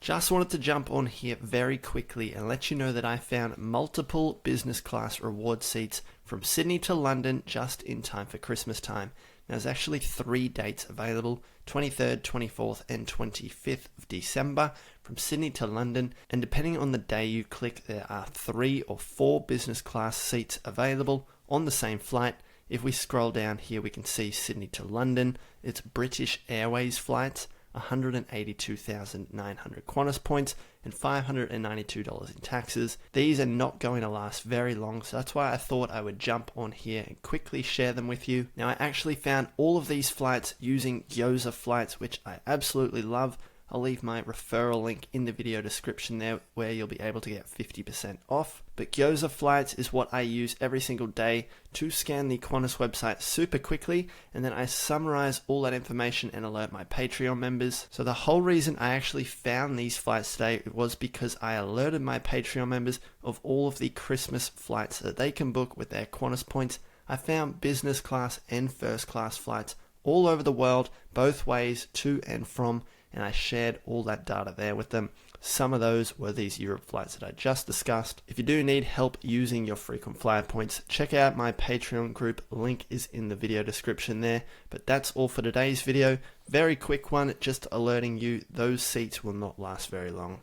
Just wanted to jump on here very quickly and let you know that I found multiple business class reward seats from Sydney to London just in time for Christmas time. Now, there's actually 3 dates available, 23rd, 24th and 25th of December from Sydney to London, and depending on the day you click, there are 3 or 4 business class seats available on the same flight. If we scroll down here, we can see Sydney to London. It's British Airways flights, 182,900 Qantas points and $592 in taxes. These are not going to last very long, so that's why I thought I would jump on here and quickly share them with you. Now, I actually found all of these flights using Qantas flights, which I absolutely love. I'll leave my referral link in the video description there where you'll be able to get 50% off. But Qantas flights is what I use every single day to scan the Qantas website super quickly, and then I summarize all that information and alert my Patreon members. So the whole reason I actually found these flights today was because I alerted my Patreon members of all of the Christmas flights that they can book with their Qantas points. I found business class and first class flights all over the world, both ways to and from, and I shared all that data there with them. Some of those were these Europe flights that I just discussed. If you do need help using your frequent flyer points, check out my Patreon group. Link is in the video description there. But that's all for today's video. Very quick one, just alerting you those seats will not last very long.